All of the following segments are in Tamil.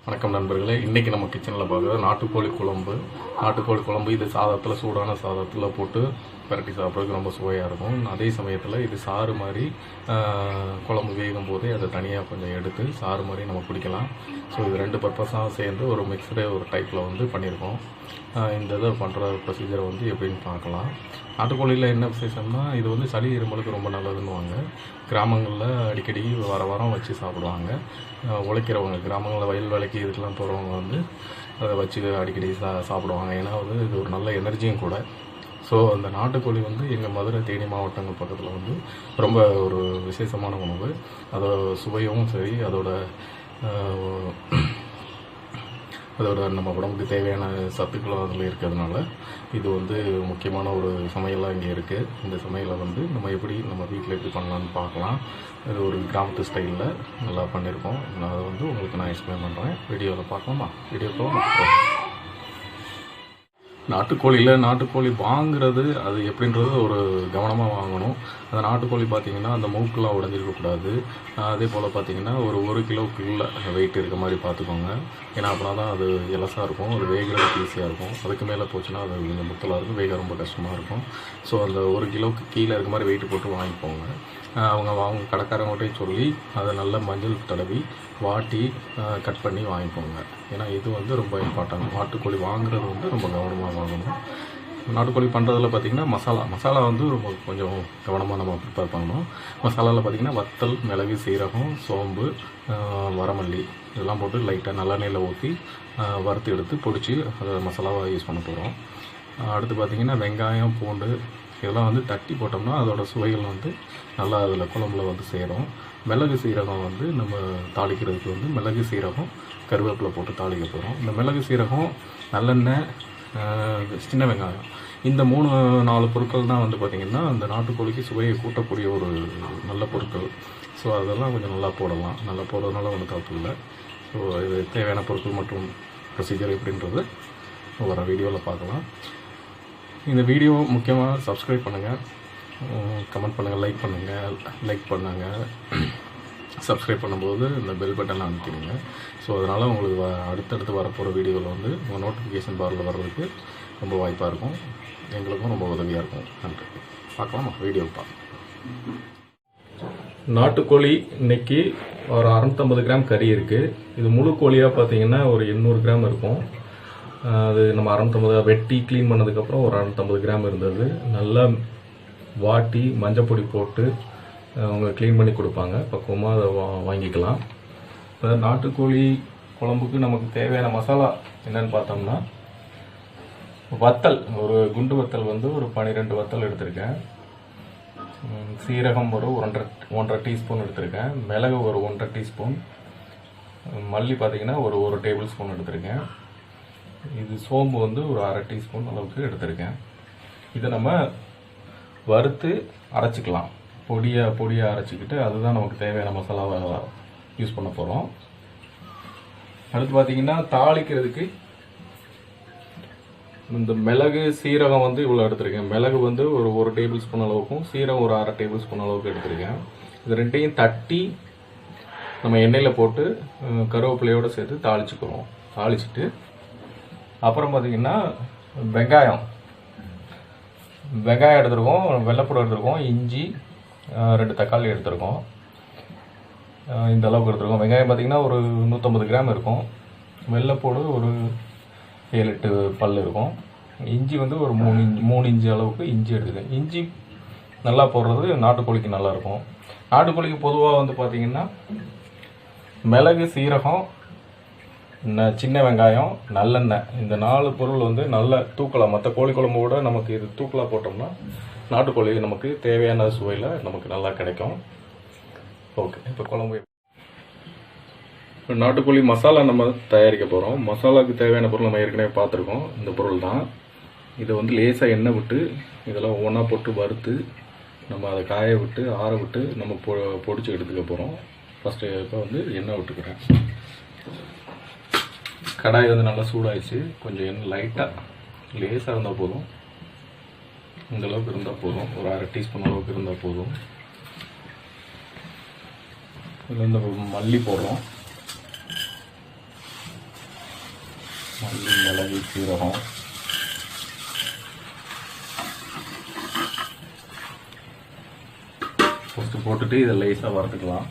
வணக்கம் நண்பர்களே, இன்றைக்கி நம்ம கிச்சனில் பார்க்குறது நாட்டுக்கோழி குழம்பு. இது சாதத்தில், சூடான சாதத்தில் போட்டு பரட்டி சாப்பிட்றதுக்கு ரொம்ப சுவையாக இருக்கும். அதே சமயத்தில் இது சாறு மாதிரி குழம்பு வேகும் போதே அதை தனியாக கொஞ்சம் எடுத்து சாறு மாதிரி நம்ம குடிக்கலாம். ஸோ இது ரெண்டு பர்பஸாக சேர்ந்து ஒரு மிக்சடு ஒரு டைப்பில் பண்ணியிருக்கோம். இந்த இதை பண்ணுற ப்ரொசீஜரை எப்படின்னு பார்க்கலாம். நாட்டுக்கோழியில் என்ன விசேஷம்னா, இது சளி இருமலுக்கு ரொம்ப நல்லதுன்னுவாங்க. கிராமங்களில் அடிக்கடி வாரம் வச்சு சாப்பிடுவாங்க. உழைக்கிறவங்க, கிராமங்களில் வயல் வேலைக்கு இதுக்கெல்லாம் போகிறவங்க அதை வச்சு அடிக்கடி சாப்பிடுவாங்க. ஏன்னா இது ஒரு நல்ல எனர்ஜியும் கூட. ஸோ அந்த நாட்டுக்கோழி எங்கள் மதுரை, தேனி மாவட்டங்கள் பக்கத்தில் ரொம்ப ஒரு விசேஷமான உணவு. அதோட சுவையும் சரி, அதோட நம்ம உடம்புக்கு தேவையான சத்துக்களும் அதில் இருக்கிறதுனால இது முக்கியமான ஒரு சமையலாக இங்கே இருக்குது. இந்த சமையலை நம்ம நம்ம வீட்டில் எப்படி பண்ணலான்னு பார்க்கலாம். இது ஒரு கிராமத்து ஸ்டைலில் நல்லா பண்ணியிருக்கோம். நான் அதை உங்களுக்கு நான் எக்ஸ்பிளைன் பண்ணுறேன். வீடியோவில் பார்க்கலாமா? வீடியோ போகலாம். நாட்டுக்கோழி வாங்குறது அது எப்படின்றது ஒரு கவனமாக வாங்கணும். அந்த நாட்டுக்கோழி பார்த்திங்கன்னா அந்த மூக்கெலாம் உடஞ்சிருக்கக்கூடாது. அதே போல் பார்த்திங்கன்னா ஒரு கிலோக்குள்ளே வெயிட் இருக்க மாதிரி பார்த்துக்கோங்க. ஏன்னா அப்படின்னா தான் அது எலசாக இருக்கும், அது வேகிறதுக்கு ஈஸியாக இருக்கும். அதுக்கு மேலே போச்சுன்னா அது கொஞ்சம் முத்தலாக இருக்கும், வேக ரொம்ப கஷ்டமாக இருக்கும். ஸோ அந்த 1 கிலோவுக்கு கீழே இருக்க மாதிரி வெயிட்டு போட்டு வாங்கிப்போங்க. அவங்க கடைக்காரங்கள்ட்டையும் சொல்லி அதை நல்லா மஞ்சள் தடவி வாட்டி கட் பண்ணி வாங்கிக்கோங்க. ஏன்னா இது ரொம்ப இம்பார்ட்டன்ட். நாட்டுக்கோழி வாங்குறது ரொம்ப கவனமாக வாங்கணும். நாட்டுக்கோழி பண்ணுறதுல பார்த்திங்கன்னா மசாலா ரொம்ப கொஞ்சம் கவனமாக நம்ம ப்ரிப்பேர் பண்ணணும். மசாலாவில் பார்த்திங்கன்னா வத்தல், மிளகு, சீரகம், சோம்பு, வரமல்லி இதெல்லாம் போட்டு லைட்டாக நல்லெண்ணெயில் ஊற்றி வறுத்து எடுத்து பொடிச்சு அதை மசாலாவாக யூஸ் பண்ண போகிறோம். அடுத்து பார்த்திங்கன்னா வெங்காயம், பூண்டு இதெல்லாம் தட்டி போட்டோம்னா அதோடய சுவைகள் நல்லா அதில் குழம்புல சேரும். மிளகு, சீரகம் நம்ம தாளிக்கிறதுக்கு மிளகு, சீரகம், கருவேப்பிலை போட்டு தாளிக்க போகிறோம். இந்த மிளகு, சீரகம், நல்லெண்ணெய், சின்ன வெங்காயம் இந்த 3-4 பொருட்கள் தான் பார்த்திங்கன்னா அந்த நாட்டுக்கோழிக்கு சுவையை கூட்டக்கூடிய ஒரு நல்ல பொருட்கள். ஸோ அதெல்லாம் கொஞ்சம் நல்லா போடலாம். நல்லா போடுறதுனால தப்பு இல்லை. ஸோ இது தேவையான பொருட்கள் மற்றும் ப்ரொசீஜர் எப்படின்றது வர வீடியோவில் பார்க்கலாம். இந்த வீடியோ முக்கியமாக சப்ஸ்கிரைப் பண்ணுங்கள், கமெண்ட் பண்ணுங்கள், லைக் பண்ணுங்கள். சப்ஸ்கிரைப் பண்ணும்போது இந்த பெல் பட்டனை அமுத்திடுங்க. ஸோ அதனால் உங்களுக்கு அடுத்தடுத்து வரப்போகிற வீடியோவில் உங்கள் நோட்டிஃபிகேஷன் பாரில் வர்றதுக்கு ரொம்ப வாய்ப்பாக இருக்கும். எங்களுக்கும் ரொம்ப உதவியாக இருக்கும். நன்றி. பார்க்கலாமா? வீடியோ பார்க்கலாம். நாட்டுக்கோழி இன்றைக்கி ஒரு 650 கிராம் கறி இருக்குது. இது முழு கோழியாக பார்த்தீங்கன்னா ஒரு 800 கிராம் இருக்கும். அது நம்ம 650 வெட்டி க்ளீன் பண்ணதுக்கப்புறம் ஒரு 650 கிராம் இருந்தது. நல்லா வாட்டி மஞ்சப்பொடி போட்டு அவங்க க்ளீன் பண்ணி கொடுப்பாங்க. பக்குவமாக அதை வாங்கிக்கலாம். இப்போ நாட்டுக்கோழி குழம்புக்கு நமக்கு தேவையான மசாலா என்னென்னு பார்த்தோம்னா, வத்தல் ஒரு குண்டு வத்தல் ஒரு 12 வத்தல் எடுத்திருக்கேன். சீரகம் ஒரு 1.5 டீஸ்பூன் எடுத்திருக்கேன். மிளகு ஒரு 1.5 டீஸ்பூன். மல்லி பார்த்திங்கன்னா ஒரு டேபிள் ஸ்பூன் எடுத்திருக்கேன். இது சோம்பு ஒரு 1/2 டீஸ்பூன் அளவுக்கு எடுத்திருக்கேன். இதை நம்ம வறுத்து அரைச்சிக்கலாம். பொடியாக அரைச்சிக்கிட்டு அதுதான் நமக்கு தேவையான மசாலாவை யூஸ் பண்ண போகிறோம். அடுத்து பார்த்திங்கன்னா தாளிக்கிறதுக்கு இந்த மிளகு, சீரகம் இவ்வளோ எடுத்திருக்கேன். மிளகு ஒரு 1 டேபிள் ஸ்பூன் அளவுக்கும், சீரகம் ஒரு 1/2 டேபிள் ஸ்பூன் அளவுக்கு எடுத்திருக்கேன். இது ரெண்டையும் தட்டி நம்ம எண்ணெயில் போட்டு கருவேப்பிலையோடு சேர்த்து தாளிச்சிட்டு அப்புறம் பார்த்திங்கன்னா வெங்காயம் எடுத்துருக்கோம், வெள்ளைப்பூடு எடுத்துருக்கோம், இஞ்சி 2 தக்காளி எடுத்துருக்கோம். இந்த அளவுக்கு எடுத்துருக்கோம். வெங்காயம் பார்த்திங்கன்னா ஒரு 150 கிராம் இருக்கும். வெள்ளைப்பூடு ஒரு 7-8 பல் இருக்கும். இஞ்சி ஒரு 3 இன்ச்சு அளவுக்கு இஞ்சி எடுத்துக்கேன். இஞ்சி நல்லா போடுறது நாட்டுக்கோழிக்கு நல்லாயிருக்கும். நாட்டுக்கோழிக்கு பொதுவாக பார்த்திங்கன்னா மிளகு, சீரகம், சின்ன வெங்காயம், நல்லெண்ணெய் இந்த 4 பொருள் நல்ல தூக்கலாம். மற்ற கோழி குழம்போட நமக்கு இது தூக்கலாக போட்டோம்னா நாட்டுக்கோழி நமக்கு தேவையான சுவையில் நமக்கு நல்லா கிடைக்கும். ஓகே, இப்போ குழம்பு நாட்டுக்கோழி மசாலா நம்ம தயாரிக்க போகிறோம். மசாலாவுக்கு தேவையான பொருள் நம்ம ஏற்கனவே பார்த்துருக்கோம். இந்த பொருள் தான். இதை லேசாக எண்ணெய் விட்டு இதெல்லாம் ஒவ்வொன்றா போட்டு வறுத்து நம்ம அதை காய விட்டு ஆற விட்டு நம்ம பொடிச்சு எடுத்துக்க போகிறோம். ஃபஸ்ட்டு இப்போ எண்ணெய் விட்டுக்கிறேன். கடாய் நல்லா சூடாகிடுச்சு. கொஞ்சம் எண்ணெய் லைட்டாக லேசாக இருந்தால் போதும். இந்த அளவுக்கு இருந்தால் போதும். ஒரு 1/2 டீஸ்பூன் அளவுக்கு இருந்தால் போதும். இதில் இந்த மல்லி போடுறோம். மல்லி, மிளகு, சீரகம், ஃபஸ்ட்டு போட்டுட்டு இதை லேசாக வறுத்துக்கலாம்.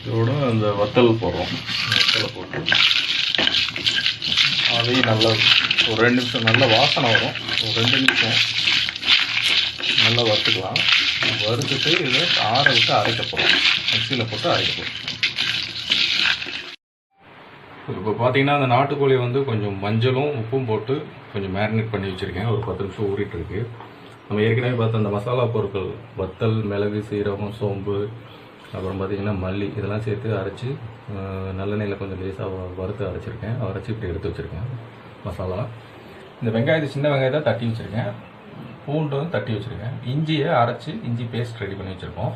இதோட அந்த வத்தல் போடுறோம். வத்தலை போட்டு அதையும் நல்லா ஒரு 2 நிமிஷம் நல்ல வாசனை வரும். ஒரு 2 நிமிஷம் நல்லா வறுத்துக்கலாம். வறுத்துட்டு இதை ஆற விட்டு அரைக்க போகிறோம். மிக்சியில் போட்டு அரைக்க போகிறோம். இப்போ பார்த்தீங்கன்னா அந்த நாட்டுக்கோழி வந்து கொஞ்சம் மஞ்சளும் உப்பும் போட்டு கொஞ்சம் மேரினேட் பண்ணி வச்சுருக்கேன். ஒரு 10 நிமிஷம் ஊறிட்டு இருக்கு. நம்ம ஏற்கனவே பார்த்த அந்த மசாலா பொருட்கள் வத்தல், மிளகு, சீரகம், சோம்பு, அப்புறம் பார்த்திங்கன்னா மல்லி இதெல்லாம் சேர்த்து அரைச்சி நல்லெண்ணெயில் கொஞ்சம் லேசாக வறுத்து அரைச்சிருக்கேன். அரைச்சி இப்படி எடுத்து வச்சுருக்கேன் மசாலா. இந்த வெங்காயத்தை, சின்ன வெங்காயத்தை தட்டி வச்சுருக்கேன். பூண்டு தட்டி வச்சுருக்கேன். இஞ்சியை அரைச்சி இஞ்சி பேஸ்ட் ரெடி பண்ணி வச்சுருக்கோம்.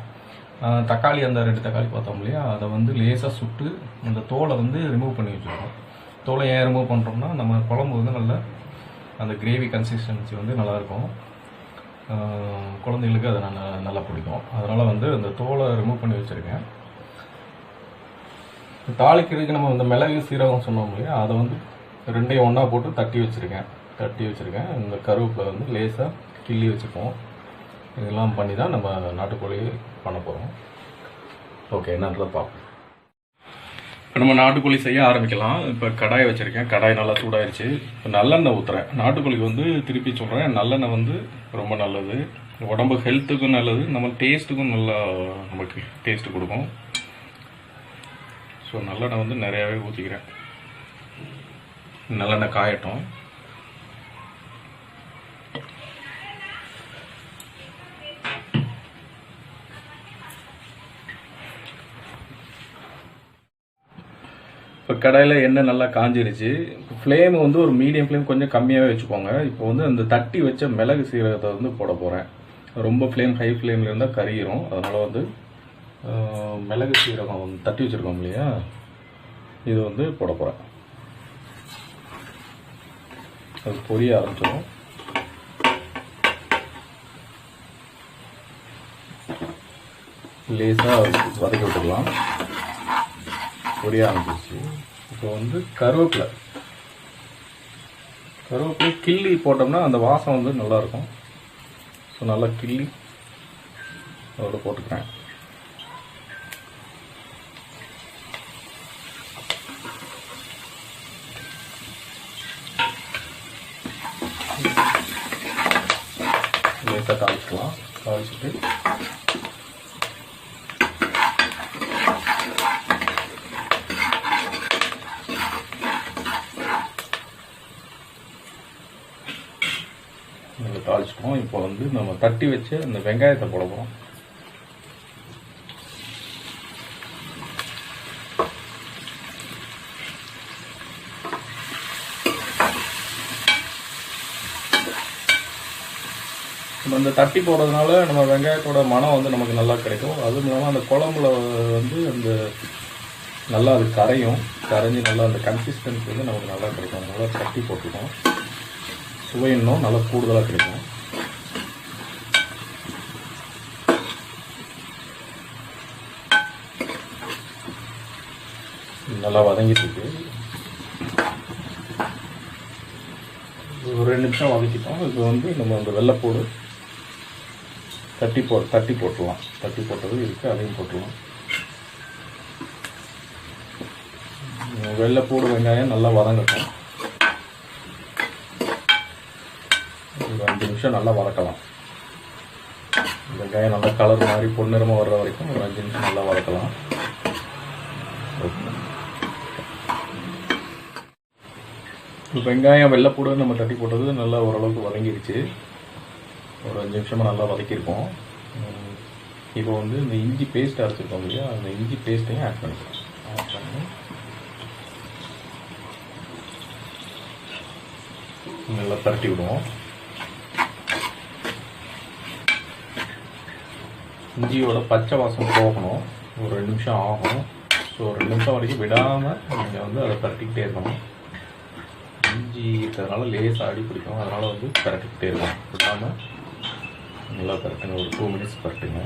தக்காளி, அந்த 2 தக்காளி பார்த்தோம் இல்லையா, அதை வந்து லேசாக சுட்டு அந்த தோலை வந்து ரிமூவ் பண்ணி வச்சுருக்கோம். தோலை ஏன் ரிமூவ் பண்ணுறோம்னா நம்ம குழம்பு வந்து நல்லா அந்த கிரேவி கன்சிஸ்டன்சி வந்து நல்லாயிருக்கும். குழந்தைங்களுக்கு அதை நல்லா பிடிக்கும். அதனால் வந்து அந்த தோலை ரிமூவ் பண்ணி வச்சுருக்கேன். தாளிக்கிறதுக்கு நம்ம இந்த மிளகு, சீரகம் சொன்னோம் இல்லையா, அதை வந்து 2ஐயும் ஒன்றா போட்டு தட்டி வச்சுருக்கேன். இந்த கருவேப்பிலை வந்து லேசாக கிள்ளி வச்சுப்போம். இதெல்லாம் பண்ணி தான் நம்ம நாட்டுக்கோழி பண்ண போகிறோம். ஓகே, என்னன்றதை பார்ப்போம். இப்போ நம்ம நாட்டுக்கோழி செய்ய ஆரம்பிக்கலாம். இப்போ கடாயை வச்சுருக்கேன். கடாய் நல்லா சூடாயிருச்சு. இப்போ நல்லெண்ணெய் ஊற்றுறேன். நாட்டுக்கோழிக்கு வந்து திருப்பி சொல்கிறேன், நல்லெண்ணெய் வந்து ரொம்ப நல்லது. உடம்பு ஹெல்த்துக்கும் நல்லது, நம்ம டேஸ்ட்டுக்கும் நல்லா நமக்கு டேஸ்ட்டு கொடுக்கும். ஸோ நல்லெண்ணெய் வந்து நிறையாவே ஊற்றிக்கிறேன். நல்லெண்ணெய் காயட்டும். இப்போ கடாயில் எண்ணெய் நல்லா காஞ்சிருச்சு. இப்போ ஃப்ளேம் வந்து ஒரு மீடியம் ஃப்ளேம், கொஞ்சம் கம்மியாகவே வச்சுக்கோங்க. இப்போ வந்து அந்த தட்டி வச்ச மிளகு சீரகத்தை வந்து போட போகிறேன். ரொம்ப ஹை ஃப்ளேமில் இருந்தால் கறியிரும். அதனால் வந்து மிளகு சீரகம் வந்து தட்டி வச்சுருக்கோம் இல்லையா, இது வந்து போட போகிறேன். அது பொரிய ஆரம்பிச்சிடும். லேசாக வதக்கி விட்டுக்கலாம். பொரிய ஆரம்பிச்சிச்சு. இப்போ வந்து கருவேப்பிலை கிள்ளி போட்டோம்னா அந்த வாசம் வந்து நல்லாயிருக்கும். ஸோ நல்லா கிள்ளி அதோட போட்டுக்கிறேன். லேசாக தாளிச்சிட்டு தாளிச்சிட்டோம். இப்போ வந்து நம்ம தட்டி வச்சு இந்த வெங்காயத்தை போட போகிறோம். நம்ம இந்த தட்டி போடுறதுனால நம்ம வெங்காயத்தோட மனம் வந்து நமக்கு நல்லா கிடைக்கும். அதுவும் இல்லாமல் அந்த குழம்புல வந்து அந்த நல்லா அது கரைஞ்சி நல்லா அந்த கன்சிஸ்டன்சி வந்து நமக்கு நல்லா கிடைக்கும். அதனால தட்டி போட்டுக்கோம். சுவை இன்னும் நல்லா கூடுதலாக கிடைக்கும். நல்லா வதங்கிட்டு இருக்கு. ஒரு 2 நிமிஷம் வதக்கிட்டோம். இப்போ வந்து நம்ம அந்த வெள்ளைப்பூடு தட்டி போட்டுடலாம். தட்டி போட்டது இருக்குது, அதையும் போட்டுடலாம். வெள்ளைப்பூடு வெங்காயம் நல்லா வதங்கட்டும். ஒரு 5 நிமிஷம் நல்லா வதக்கலாம். வெங்காயம் நல்லா கலர் மாதிரி பொன்னிறமாக வர்ற வரைக்கும் ஒரு 5 நிமிஷம் நல்லா வதக்கலாம். வெங்காயம் வெள்ளைப்பூடு நம்ம தட்டி போட்டது நல்லா ஓரளவுக்கு வதங்கிடுச்சு. ஒரு 5 நிமிஷமாக நல்லா வதக்கியிருக்கோம். இப்போ வந்து இந்த இஞ்சி பேஸ்ட் அரைச்சிருக்கோம் இல்லையா, அந்த இஞ்சி பேஸ்ட்டையும் ஆட் பண்ணிக்கலாம். ஆட் பண்ணி நல்லா பரட்டி விடுவோம். இஞ்சியோட பச்சை வாசம் போகணும். ஒரு 2 நிமிஷம் ஆகும். ஸோ 2 நிமிஷம் வரைக்கும் விடாமல் நீங்கள் வந்து அதை பரட்டிக்கிட்டே இருக்கணும். இஞ்சி இருக்கிறதுனால லேசாக அடி பிடிக்கும், அதனால் வந்து பரட்டிக்கிட்டே இருக்கும். விடாமல் நல்லா பரட்டுங்க, ஒரு 2 மினிட்ஸ் பரட்டுங்க.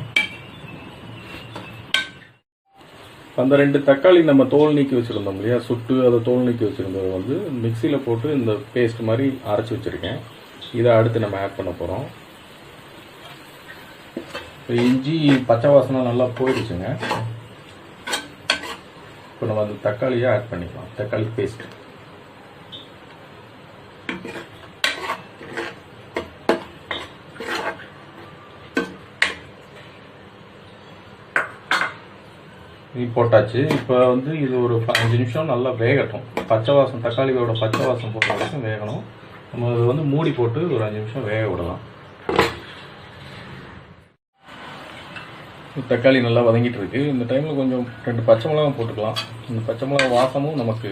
அந்த 2 தக்காளி நம்ம தோல் நீக்கி வச்சுருந்தோம் இல்லையா, சுட்டு அதை தோல் நீக்கி வச்சுருந்தது வந்து மிக்சியில் போட்டு இந்த பேஸ்ட் மாதிரி அரைச்சி வச்சுருக்கேன். இதை அடுத்து நம்ம ஆட் பண்ண போகிறோம். இஞ்சி பச்சை வாசனை நல்லா போயிடுச்சுங்க. இப்போ நம்ம அந்த தக்காளியை ஆட் பண்ணிக்கலாம், தக்காளி பேஸ்ட். இது போட்டாச்சு. இப்போ வந்து இது ஒரு 15 நிமிஷம் நல்லா வேகட்டும். பச்சை வாசம், தக்காளியோட பச்சை வாசம் போட்ட வரைக்கும் வேகணும். நம்ம அதை வந்து மூடி போட்டு ஒரு 5 நிமிஷம் வேக விடலாம். தக்காளி நல்லா வதங்கிட்டு இருக்கு. இந்த டைமில் கொஞ்சம் 2 பச்சை மிளகாய் போட்டுக்கலாம். இந்த பச்சை மிளகாய் வாசமும் நமக்கு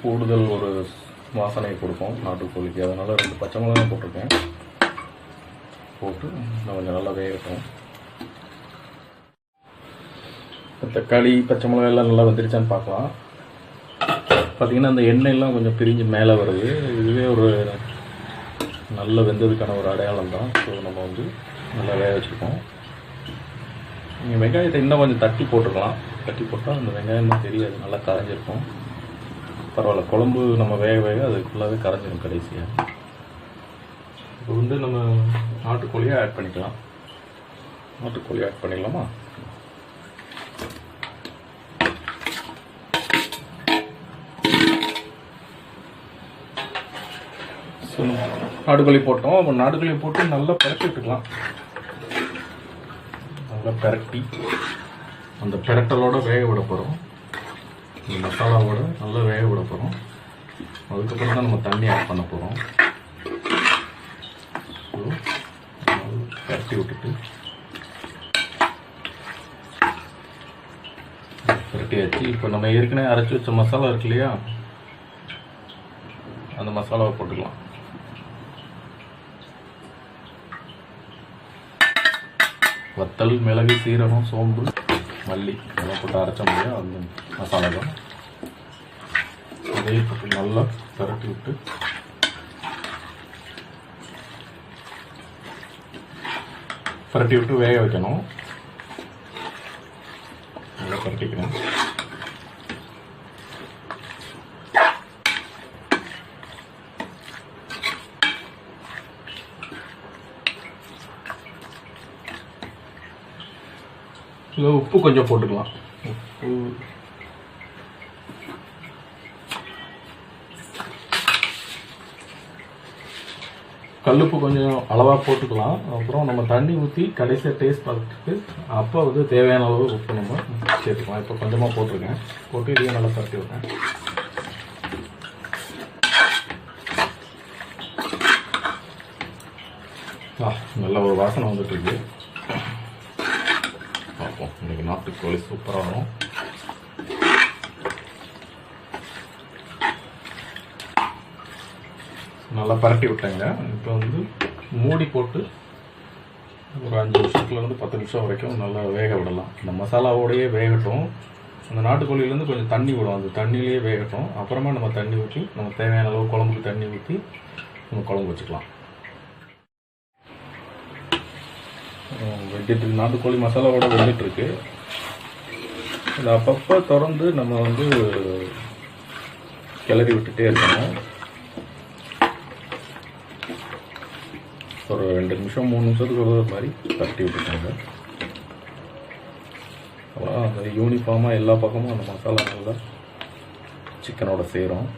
கூடுதல் ஒரு வாசனை கொடுக்கும் நாட்டுக்கோழிக்கு. அதனால் 2 பச்சை மிளகாய் போட்டிருக்கேன். போட்டு கொஞ்சம் நல்லா வேகட்டும். தக்காளி பச்சை மிளகாய் எல்லாம் நல்லா வந்துருச்சான்னு பார்க்கலாம். பார்த்திங்கன்னா அந்த எண்ணெயெல்லாம் கொஞ்சம் பிரிஞ்சு மேலே வருது. இதுவே ஒரு நல்ல வெந்ததுக்கான ஒரு அடையாளம் தான். ஸோ நம்ம வந்து நல்லா வேக வச்சுருக்கோம். நீங்கள் வெங்காயத்தை இன்னும் கொஞ்சம் தட்டி போட்டுக்கலாம். தட்டி போட்டால் அந்த வெங்காயம் தான் தெரியாது, நல்லா கரைஞ்சிருக்கும். பரவாயில்ல, குழம்பு நம்ம வேக வேக அது ஃபுல்லாகவே கரைஞ்சிடும் கடைசியாக. இப்போ வந்து நம்ம நாட்டுக்கோழியை ஆட் பண்ணிக்கலாம். நாட்டுக்கோழி ஆட் பண்ணிடலாமா? நாட்டுக்கோழி போட்டோம். அப்போ நாட்டுக்கோழி போட்டு நல்லா பரட்டி விட்டுக்கலாம். நல்லா பரட்டி அந்த பிரட்டலோட வேக விட போகிறோம். இந்த மசாலாவோட நல்லா வேக விட போகிறோம். அதுக்கப்புறம் தான் நம்ம தண்ணி ஆட் பண்ண போகிறோம். பரட்டி விட்டுட்டு பரட்டியாச்சு. இப்போ நம்ம ஏற்கனவே அரைச்சி வச்ச மசாலா இருக்கு இல்லையா, அந்த மசாலாவை போட்டுக்கலாம். வத்தல், மிளகு, சீரகம், சோம்பு, மல்லி இதெல்லாம் போட்டு அரைச்ச முடியாது அந்த மசாலா தான். அதையும் போட்டு நல்லா பரட்டி விட்டு வேக வைக்கணும். நல்லா பரட்டிக்கணும். இல்லை உப்பு கொஞ்சம் போட்டுக்கலாம். உப்பு கல்லுப்பு கொஞ்சம் அளவாக போட்டுக்கலாம். அப்புறம் நம்ம தண்ணி ஊற்றி கடைசியாக டேஸ்ட் பார்த்துட்டு அப்போ வந்து தேவையான அளவு உப்பு நம்ம சேர்த்துக்கலாம். இப்போ கொஞ்சமாக போட்டிருக்கேன். போட்டு இதையும் நல்லா பரட்டி விடுறேன். நல்ல ஒரு வாசனை வந்துட்டு இருக்கு. பார்ப்போம், இன்னைக்கு நாட்டுக்கோழி சூப்பராக வரும். நல்லா பரட்டி விட்டேங்க. இப்போ வந்து மூடி போட்டு ஒரு 5 நிமிஷத்துலேருந்து 10 நிமிஷம் வரைக்கும் நல்லா வேக விடலாம். இந்த மசாலாவோடையே வேகட்டும். அந்த நாட்டுக்கோழிலேருந்து கொஞ்சம் தண்ணி விடும், அந்த தண்ணியிலேயே வேகட்டும். அப்புறமா நம்ம தண்ணி ஊற்றி நம்ம தேவையான அளவு குழம்புக்கு தண்ணி ஊற்றி நம்ம குழம்பு வச்சுக்கலாம். வெந்துட்டு நாட்டுக்கோழி மசாலாவோட வெந்துட்டுருக்கு. இதை அப்பப்போ திறந்து நம்ம வந்து கிளறி விட்டுட்டே இருக்கணும். ஒரு 2 நிமிஷம் 3 நிமிஷத்துக்கு ஒரு மாதிரி பரட்டி விட்டுட்டாங்க. அப்புறம் அந்த யூனிஃபார்மாக எல்லா பக்கமும் அந்த மசாலா நல்லா சிக்கனோட சேரும்.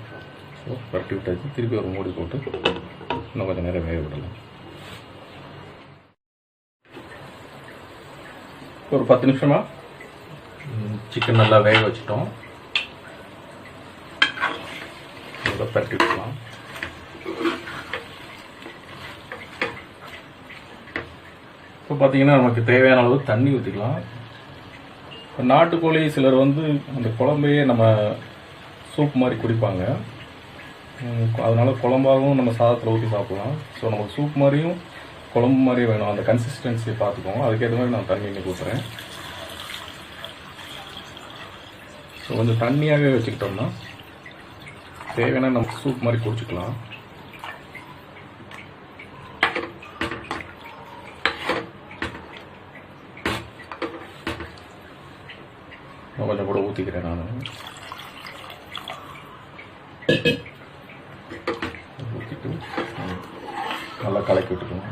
ஸோ பரட்டி விட்டாச்சு. திருப்பி ஒரு மூடி போட்டு இன்னும் கொஞ்சம் நேரம் வேக விடலாம். ஒரு 10 நிமிஷமாக சிக்கன் நல்லா வேக வச்சுட்டோம். நல்லா பரட்டி விடலாம். இப்போ பார்த்தீங்கன்னா நமக்கு தேவையான அளவு தண்ணி ஊற்றிக்கலாம். இப்போ நாட்டுக்கோழி சிலர் வந்து அந்த குழம்பையே நம்ம சூப் மாதிரி குடிப்பாங்க. அதனால் குழம்பாகவும் நம்ம சாதத்தில் ஊற்றி சாப்பிடலாம். ஸோ நமக்கு சூப் மாதிரியும் குழம்பு மாதிரி வேணும். அந்த கன்சிஸ்டன்சியை பார்த்துக்கோங்க. அதுக்கேற்ற மாதிரி நான் தண்ணி இன்னைக்கு ஊற்றுறேன். ஸோ கொஞ்சம் தண்ணியாகவே வச்சுக்கிட்டோம்னா தேவையான நம்ம சூப் மாதிரி குடிச்சுக்கலாம். கொஞ்சம் கூட ஊற்றிக்கிறேன் நான். ஊற்றிட்டு நல்லா கலக்கி விட்டுக்கலாம்.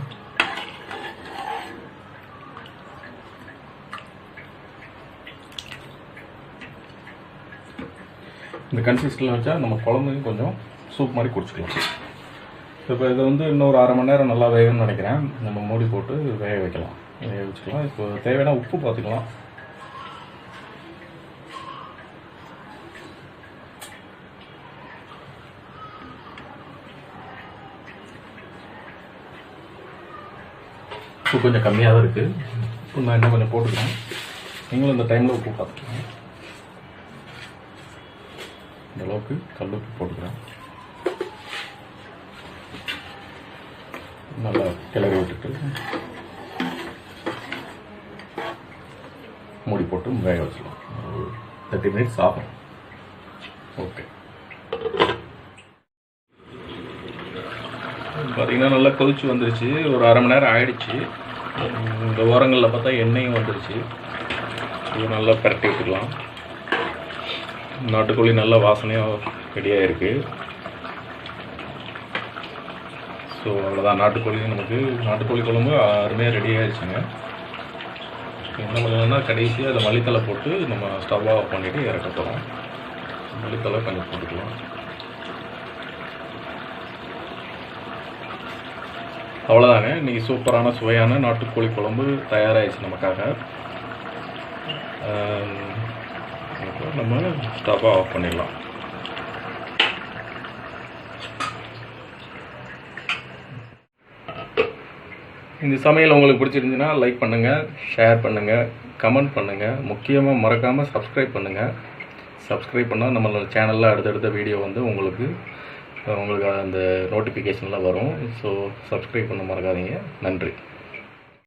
இந்த கன்சிஸ்டன்சியில் வச்சா நம்ம குழம்புக்கு கொஞ்சம் சூப் மாதிரி குடிச்சிக்கலாம். இப்போ இதை வந்து இன்னொரு 1/2 மணி நேரம் நல்லா வேகணும்னு நினைக்கிறேன். நம்ம மூடி போட்டு வேக வச்சுக்கலாம். இப்போ தேவையான உப்பு பார்த்துக்கலாம். உப்பு கொஞ்சம் கம்மியாக தான் இருக்குது. இப்போ நான் என்ன கொஞ்சம் போட்டுக்கிறேன். நீங்களும் இந்த டைமில் உப்பு பார்த்துக்கலாம். இந்த அளவுக்கு கல் உப்பு போட்டுக்கிறேன். நல்லா கிளறி விட்டுட்டு மூடி போட்டு வேக வச்சுக்கலாம். 30 மினிட்ஸ் ஆகும். ஓகே, பார்த்தீங்கன்னா நல்லா கொதிச்சு வந்துருச்சு. ஒரு 1/2 மணி நேரம் ஆயிடுச்சு. இந்த ஓரங்களில் பார்த்தா எண்ணெயும் வந்துருச்சு. இது நல்லா பரட்டி விட்டுக்கலாம். நாட்டுக்கோழி நல்லா வாசனையாக ரெடியாக இருக்குது. ஸோ அவ்வளோதான், நாட்டுக்கோழி குழம்பு அருமையாக ரெடி ஆகிடுச்சுங்க. என்ன பண்ணணும்னா கடைசியாக அதை மல்லித்தலை போட்டு நம்ம ஸ்டவ் ஆஃப் பண்ணிவிட்டு இறக்க போகிறோம். மல்லித்தலை கொஞ்சம் போட்டுக்கலாம். அவ்வளோதாங்க, இன்றைக்கி சூப்பரான சுவையான நாட்டுக்கோழி குழம்பு தயாராகிடுச்சு நமக்காக. நம்ம ஸ்டவ்வை ஆஃப் பண்ணிடலாம். இந்த சமையல் உங்களுக்கு பிடிச்சிருந்துச்சுன்னா லைக் பண்ணுங்கள், ஷேர் பண்ணுங்கள், கமெண்ட் பண்ணுங்கள். முக்கியமாக மறக்காமல் சப்ஸ்கிரைப் பண்ணுங்கள். சப்ஸ்கிரைப் பண்ணால் நம்மளோட சேனலில் அடுத்தடுத்த வீடியோ வந்து உங்களுக்கு அந்த நோட்டிஃபிகேஷனில் வரும். ஸோ சப்ஸ்கிரைப் பண்ண மறக்காதீங்க. நன்றி.